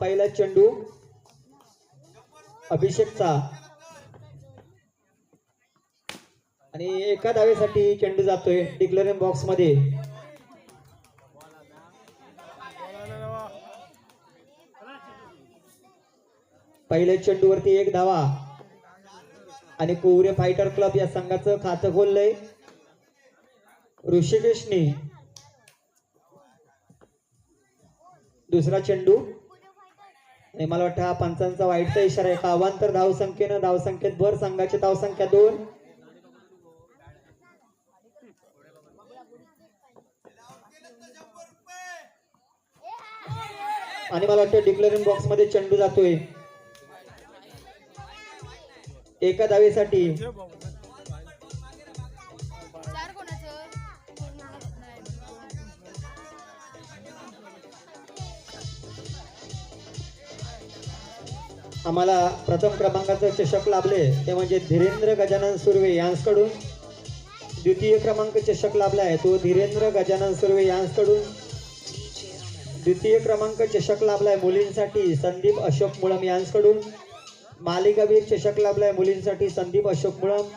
पहिला चेंडू अभिषेकचा आणि एका धावेसाठी चेंडू जातोय डिक्लेअरिंग बॉक्स मध्ये। पहिल्या चेंडूवरती एक धावा आणि कोवरे फायटर क्लब या संघाचं खातं खोललंय ऋषिकेशने। दुसरा चेंडू आणि मला वाटतं हा पंचांचा वाईटचा इशारा आहे का अवांतर धावसंख्येनं धावसंख्येत भर संघाची धावसंख्या 2 आणि मला वाटतं डिक्लेअरिंग बॉक्स मध्ये चेंडू जातोय एका धावेसाठी। आम्हाला प्रथम क्रमांकाचे चषक लाभले ते म्हणजे धीरेंद्र गजानन सुर्वे यांच्याकडून। द्वितीय क्रमांक चषक लाभला आहे तो धीरेंद्र गजानन सुर्वे यांच्याकडून। द्वितीय क्रमांक चषक लाभलाय मुलींसाठी संदीप अशोक मुळम यांच्याकडून। मालिकावीर चषक लाभलाय मुलींसाठी संदीप अशोक मुळम।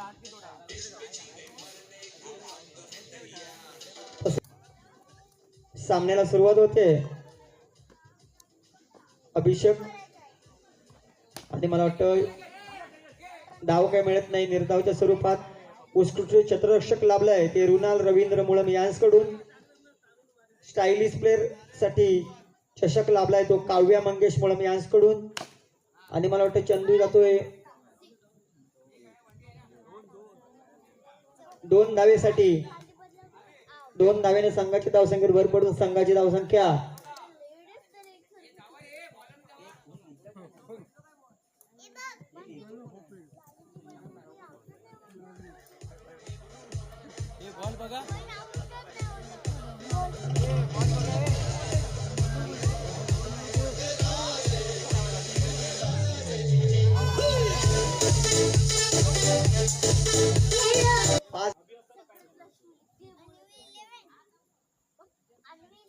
सामन्याला सुरुवात होते अभिषेक आणि मला वाटतं धाव काय मिळत नाही निर्धावच्या स्वरूपात। उत्कृष्ट क्षेत्ररक्षक लाभलाय ते रुणाल रवींद्र मुळम यांच्याकडून। स्टायलिश प्लेयर साठी चषक लाभलाय तो काव्या मंगेश मुळम यांच्याकडून आणि मला वाटतं चंदू जातोय 2 धावेसाठी। 2 धावेने संघाची धावसंख्येत भर पडून संघाची धावसंख्या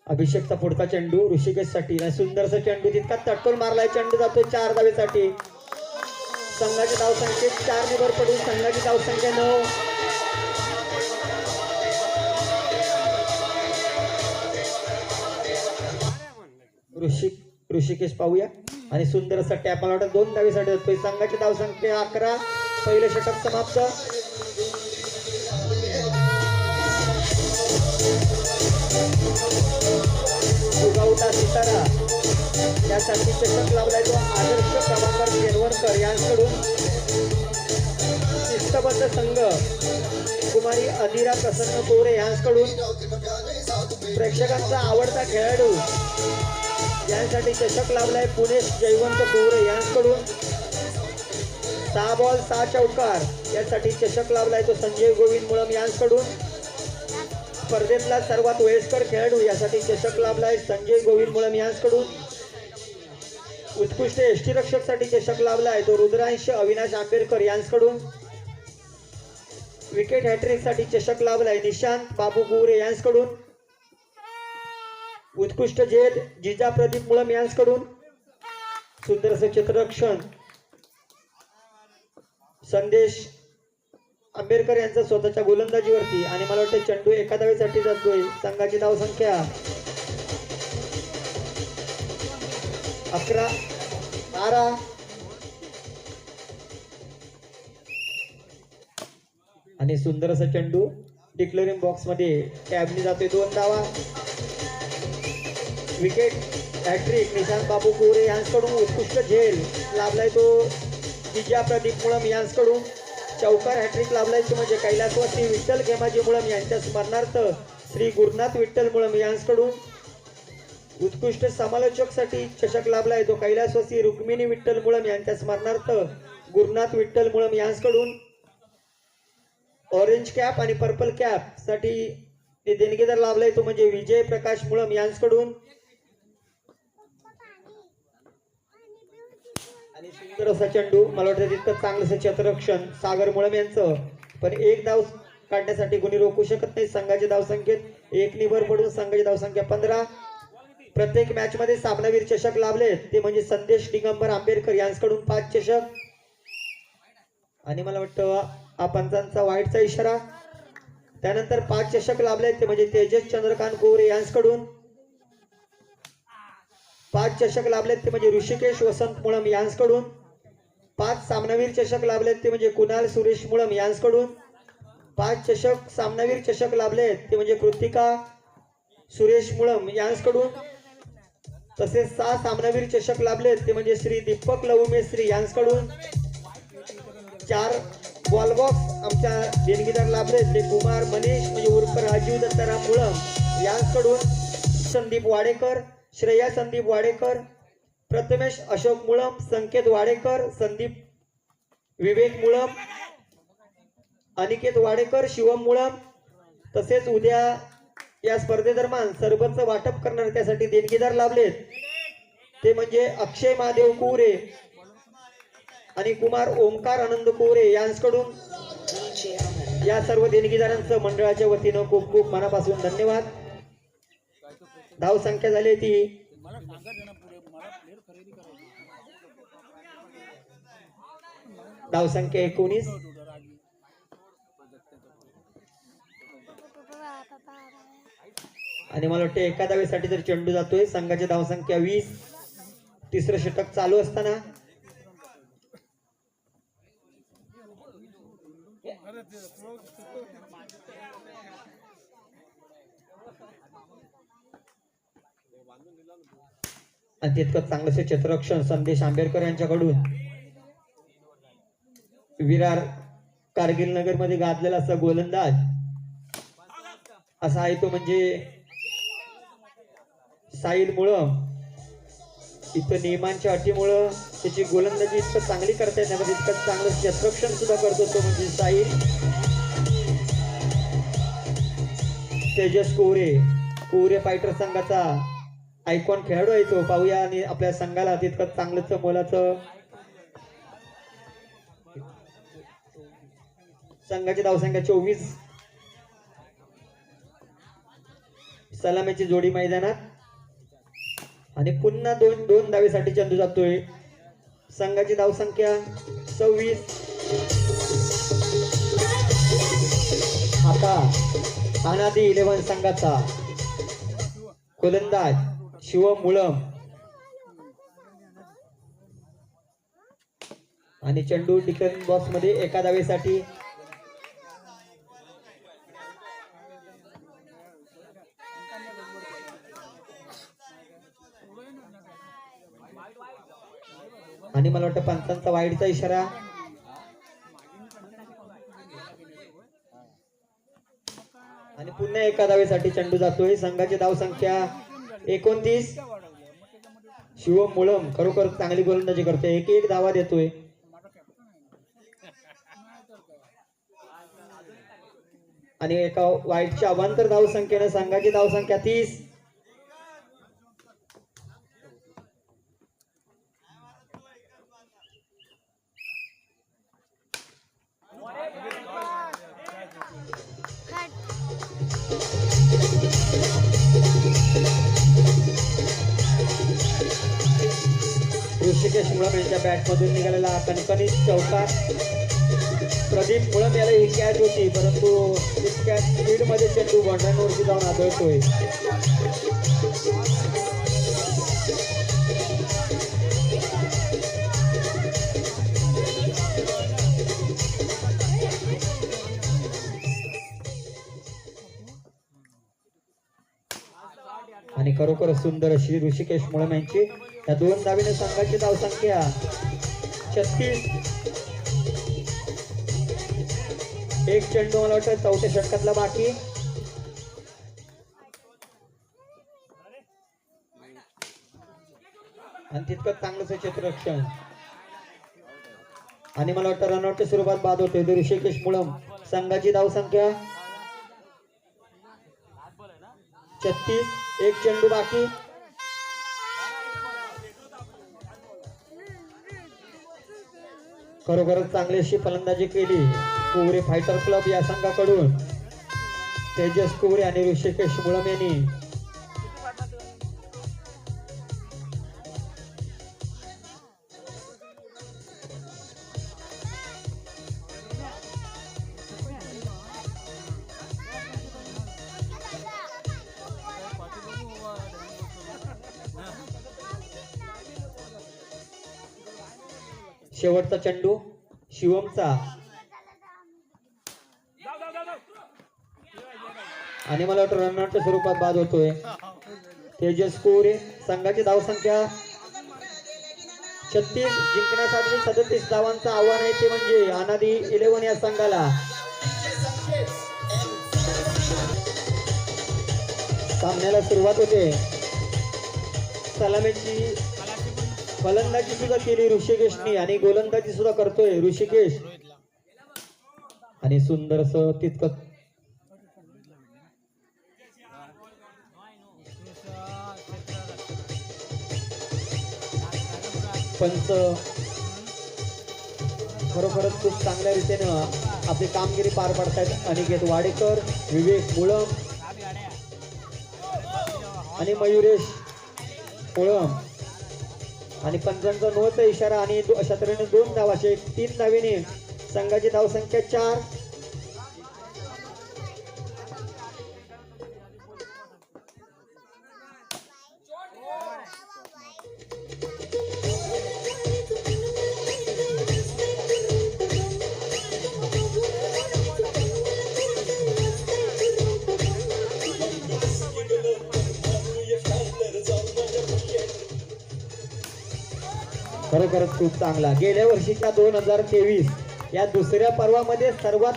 अभिषेकचा पुढचा चेंडू ऋषिकेश साठी सुंदरसा चेंडू तितका तटकून मारलाय चेंडू जातो 4 धावेसाठी। संघाची धावसंख्येत 4 ने भर पडून संघाची धावसंख्या 9। ऋषिकेश पाहूया आणि सुंदर असा टॅप मला वाटतं 2 धावेसाठी जातोय संघाची धावसंख्या 11। पहिले षटक समाप्त। उगावता सितारा त्यासाठी चषक लाभलाय तो आदर्श प्रभाकर केरवरकर यांच्याकडून। शिस्तबद्ध संघ कुमारी अधीरा प्रसन्न कोरे यांच्याकडून। प्रेक्षकांचा आवडता खेळाडू यांसाठी चषक लाभलाय पुणे जयवंत कोरे यांच्याकडून। 6 बॉल 6 चौकार यासाठी चषक लाभलाय तो संजय गोविंद मुळम यांच्याकडून। स्पर्धेतला सर्वात वयस्कर खेळाडू यासाठी चषक लाभलाय संजय गोविंद मुळम यांच्याकडून। उत्कृष्ट यष्टीरक्षक साठी चषक लाभलाय तो रुद्रांश अविनाश आंबेडकर यांच्याकडून। विकेट हॅट्रिक साठी चषक लाभलाय निशांत बाबू गुरे यांच्याकडून। उत्कृष्ट झेल जिजा प्रदीप मुळम यांच्याकडून। सुंदर असं क्षेत्ररक्षण संदेश आंबेडकर यांचा स्वतःच्या गोलंदाजीवरती आणि मला वाटतं चेंडू एका धावेसाठी जातोय संघाची धावसंख्या 11 12 आणि सुंदर असा चेंडू डिक्लेअरिंग बॉक्स मध्ये टॅबनी जातोय 2 धावा। विकेट हॅट्रिक निशांत बाबू कोरे यांच्याकडून। उत्कृष्ट झेल लाभलाय तो जिजा प्रदीप मुळम यांच्याकडून। चौकार हॅट्रिक लाभलाय म्हणजे कैलासवासी विठ्ठल खेमाजी मुळम यांच्या स्मरणार्थ श्री गुरुनाथ विठ्ठल मुळम यांच्याकडून। उत्कृष्ट समालोचक साठी चषक लाभलाय तो कैलासवासी रुक्मिणी विठ्ठल मुळम यांच्या स्मरणार्थ गुरुनाथ विठ्ठल मुळम यांच्याकडून। ऑरेंज कॅप आणि पर्पल कॅप साठी देणगीदार लाभलाय तो म्हणजे विजय प्रकाश मुळम यांच्याकडून। आणि सुंदर असा चेंडू मला वाटतं तितकं चांगलं क्षेत्ररक्षण सागर मुळम यांचं पण 1 धाव काढण्यासाठी कोणी रोखू शकत नाही। संघाची धावसंख्येत 1 ने भर पडून संघाची धावसंख्या 15। प्रत्येक मॅच मध्ये सामनावीर चषक लाभले ते म्हणजे संदेश दिगंबर आंबेडकर यांच्याकडून 5 चषक आणि मला वाटतं पंचांचा वाईटचा इशारा. त्यानंतर 5 चषक लाभले ते म्हणजे तेजस चंद्रकांत गोरे यांच्याकडून 5 चषक लाभले ते म्हणजे ऋषिकेश वसंत मुळम यांच्याकडून 5 सामनावीर चषक लाभले ते म्हणजे कुणाल सुरेश मुळम यांच्याकडून 5 चषक सामनावीर चषक लाभले ते म्हणजे कृतिका सुरेश मुळम यांच्याकडून तसेच 6 सामनावीर चषक लाभले ते म्हणजे श्री दीपक लवमेश्री यांच्याकडून 4 बॉल बॉक्स आमच्या देणगीदार लाभले ते कुमार मनीष म्हणजे उर्फ राजीव दत्ताराम मुळम यांच्याकडून संदीप वाडेकर श्रेया संदीप वाडेकर प्रथमेश अशोक मुळम संकेत वाडेकर संदीप विवेक मुळम अनिकेत वाडेकर शिवम मुळम तसेच उद्या या स्पर्धेदरम्यान सरबतचं वाटप करणार त्यासाठी देणगीदार लाभलेत ते म्हणजे अक्षय महादेव कुरे आणि कुमार ओमकार आनंद कुरे यांच्याकडून या सर्व देणगीदारांचं मंडळाच्या वतीनं खूप खूप मनापासून धन्यवाद. धाव संख्या झाली ती धाव संख्या 19 आणि मला वाटतं एका धावेसाठी तर चेंडू जातोय. संघाची धाव संख्या 20. तिसरं षटक चालू असताना आणि तितकं चांगलंसे क्षेत्ररक्षण संदेश आंबेडकर यांच्याकडून विरार कारगिल नगर मध्ये गाजलेला असा गोलंदाज असा आहे तो म्हणजे साहिल मुळम. इथं नियमांच्या अटीमुळं त्याची गोलंदाजी इतकं चांगली करता येत नाही इतकं चांगलं क्षेत्ररक्षण सुद्धा करतो तो म्हणजे साहिल. तेजस कोरे फायटर संघाचा आयकॉन खेळाडू आहे तो. पाहूया आणि आपल्या संघाला तितकं चांगलंच मोलाचं संघाची धावसंख्या 24. सलामीची जोडी मैदानात आणि पुन्हा दोन धावेसाठी चेंडू जातोय. संघाची धावसंख्या 26. आता अनादी 11 संघाचा गोलंदाज शिवम मुळम आणि चेंडू डिकन बॉक्स मध्ये एका धावेसाठी आणि मला वाटतं पंचांचा वाईडचा इशारा. आणि पुन्हा एका धावेसाठी चेंडू जातोय. संघाची धाव संख्या 29. शिवम मुळम खरोखर चांगली गोलंदाजी करतोय. एक धावा देतोय. आणि एका वाईटच्या अवांतर धाव संख्येने संघाची धाव संख्या 30. ऋषिकेश मुळम यांच्या बॅट मधून निघालेला कणकणीत चौकार. प्रदीप मुळम याला ही कॅच होती परंतु इतक्या स्पीड मध्ये चेंडू बॉन्ड्रांवरती जाऊन आदळतोय. आणि खरोखर सुंदर अशी ऋषिकेश मुळम यांची या 2 धावेने संघाची धाव संख्या 36. एक चेंडू मला वाटतं चौथ्या षटकातला बाकी. आणि तितकं चांगलंच क्षेत्ररक्षण आणि मला वाटतं रनआउटच्या स्वरूपात बाद होते ऋषिकेश मुळम. संघाची धाव संख्या 36. एक चेंडू बाकी. खरोखरच चांगली अशी फलंदाजी केली कोरे फायटर क्लब या संघाकडून. तेजस कोरे आणि ऋषिकेश मुळम यांनी शेवटचा चेंडू शिवमचा आणि मला वाटतं रनआउटच्या स्वरूपात बाद होतोय. तेजस कोरे संघाची धावसंख्या 36 जिंकण्यासाठी 37 धावांचं आव्हान आहे ते म्हणजे अनादी 11 या संघाला. सामन्याला सुरुवात होते. सलामीची फलंदाजी सुद्धा केली ऋषिकेशनी आणि गोलंदाजी सुद्धा करतोय ऋषिकेश आणि सुंदरस तितकं पंच खरोखरच खूप चांगल्या रीतीनं आपली कामगिरी पार पाडतायत. अनिकेत वाडेकर, विवेक मुळम आणि मयुरेश मुळम आणि पंचांचा नोचा इशारा आणि अशा तऱ्हेने 2 धावाचे 3 धावेने संघाची धावसंख्या 4. खरोखरच खूप चांगला. गेल्या वर्षीच्या 2023 या दुसऱ्या पर्वामध्ये सर्वात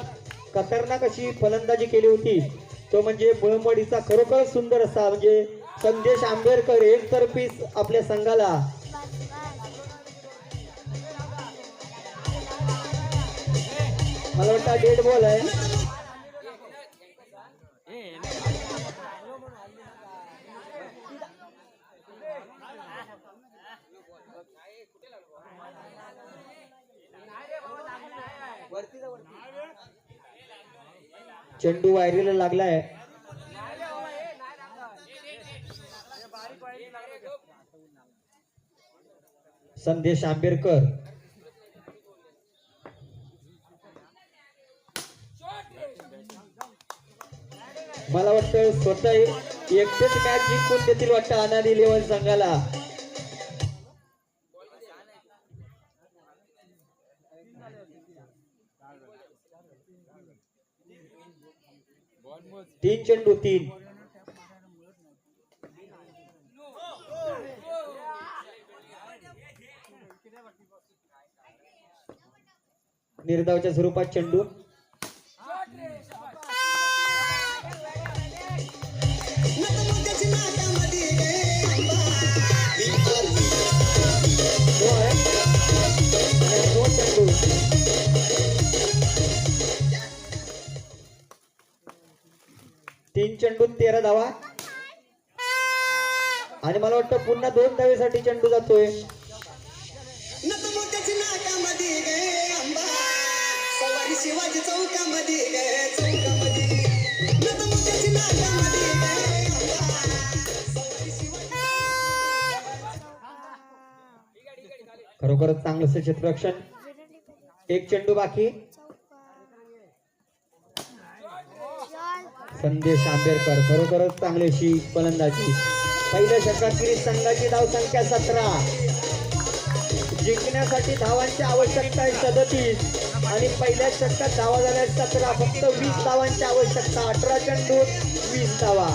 खतरनाक अशी फलंदाजी केली होती तो म्हणजे मुळमवाडीचा खरोखर सुंदर असा म्हणजे संदेश आंबेडकर एकतर्फी आपल्या संघाला मला वाटतं डेड बॉल आहे. चेंडू वायरीला लागलाय. संदेश आंबेडकर मला वाटतं स्वतः एकटेच मॅच जिंकून देतील वाटतं अनादी 11 संघाला. तीन चेंडू 3 निर्धावच्या स्वरूपात चेंडू तीन चेंडू 13 धावा आणि मला वाटतं पुन्हा 2 धावेसाठी चेंडू जातोय. शिवाजी खरोखरच चांगलं क्षेत्ररक्षण. एक चेंडू बाकी. संदेश आंबेडकर खरोखरच चांगलीशी फलंदाजी. पहिल्या षटकातील संघाची धावसंख्या 17. जिंकण्यासाठी धावांची आवश्यकता आहे 37 आणि पहिल्या षटकात धावा झाल्या 17. फक्त 20 धावांची आवश्यकता. 18 चेंडू 20 धावा.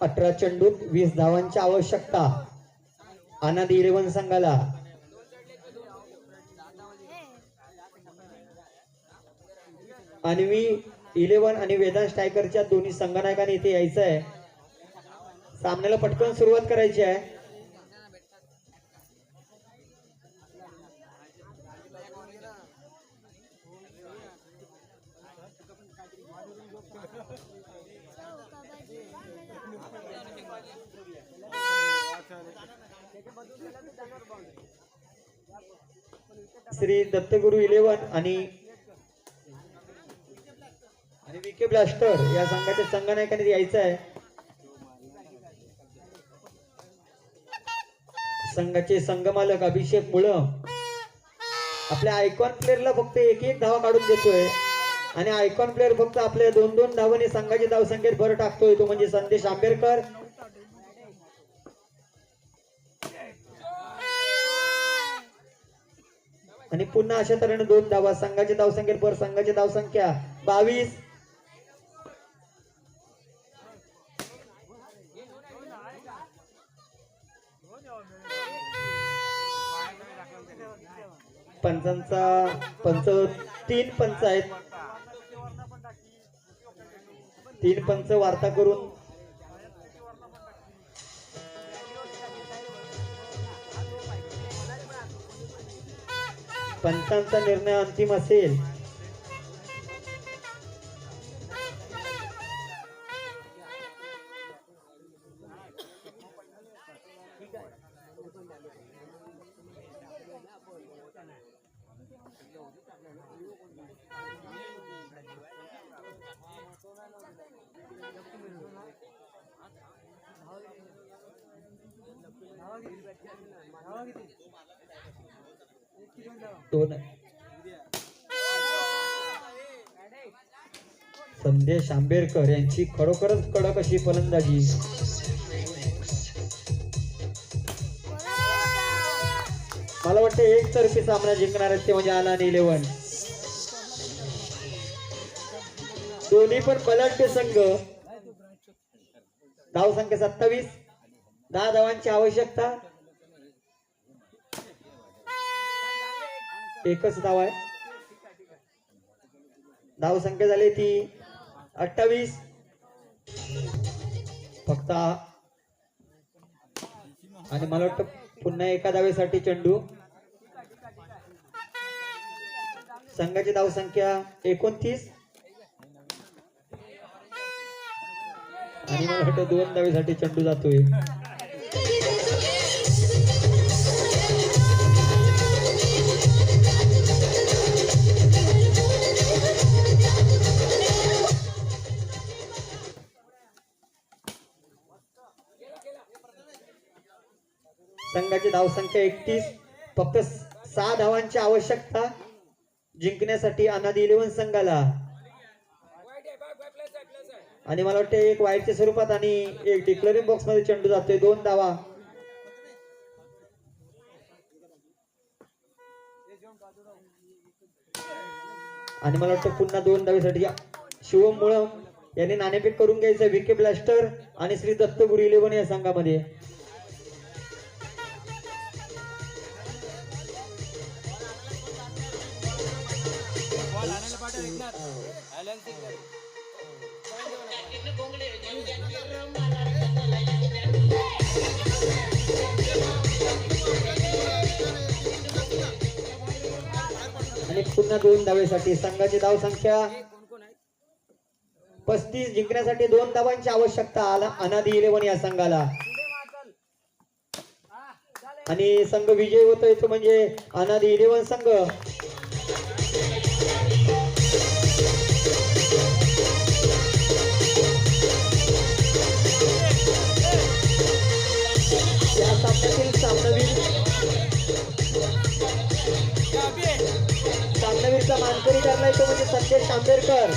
अठरा चेंडूत 20 धावांची आवश्यकता अनादी 11 संघाला. अन्वी 11 आणि वेदांत स्ट्रायकरच्या दोन्ही संघनायकांनी इथे यायचं आहे. सामन्याला पटकन सुरुवात करायची आहे. श्री दत्तगुरु 11 आणि विके ब्लास्टर या संघाच्या संघनायकांनी यायचं आहे. संघाचे संघमालक अभिषेक मुळ आपल्या आयकॉन प्लेअरला फक्त एक एक धावा काढून देतोय आणि आयकॉन प्लेअर फक्त आपल्या 2-2 धावांनी संघाची धावसंख्येत भर टाकतोय, तो म्हणजे संदेश आंबेडकर. आणि पुन्हा अशा तऱ्हेने 2 धावा संघाची धावसंख्येत भर. संघाची धावसंख्या 22. पंच 3 पंच आहेत. 3 पंच वार्ता करून पंचांचा निर्णय अंतिम असेल. संदेश आंबेडकर यांची खरोखरच कडक अशी फलंदाजी. मला वाटतं एकतर्फी सामना जिंकणार आहेत ते म्हणजे आलानी 11. दोन्ही पण बलाढ्य संघ. धावसंख्या 27. 10 धावांची आवश्यकता. एकच धाव आहे. धावसंख्या झाली ती 28. फक्त आणि मला वाटतं पुन्हा एका धावेसाठी चेंडू. संघाची धावसंख्या 29 आणि मला वाटतं 2 धावेसाठी चेंडू जातोय. संघाची धावसंख्या 31. फक्त 6 धावांची आवश्यकता जिंकण्यासाठी अनादी 11 संघाला. आणि मला वाटतं एक वाईटच्या स्वरूपात आणि एक डिक्लेअरिंग बॉक्स मध्ये चेंडू जातोय. 2 धावा. आणि मला वाटतं पुन्हा 2 धावेसाठी शिवम मुळम यांनी नाणेफेक करून घ्यायचं. विके ब्लास्टर आणि श्री दत्त गुरु 11 या संघामध्ये. आणि पुन्हा 2 धावेसाठी संघाची धावसंख्या 35. जिंकण्यासाठी 2 धावांची आवश्यकता अनादी 11 या संघाला. आणि संघ विजयी होतोय तो म्हणजे अनादी 11 संघ. या सामन्यातील सामनावीरचा मानकरी ठरलाय तो म्हणजे संदेश आंबेडकर.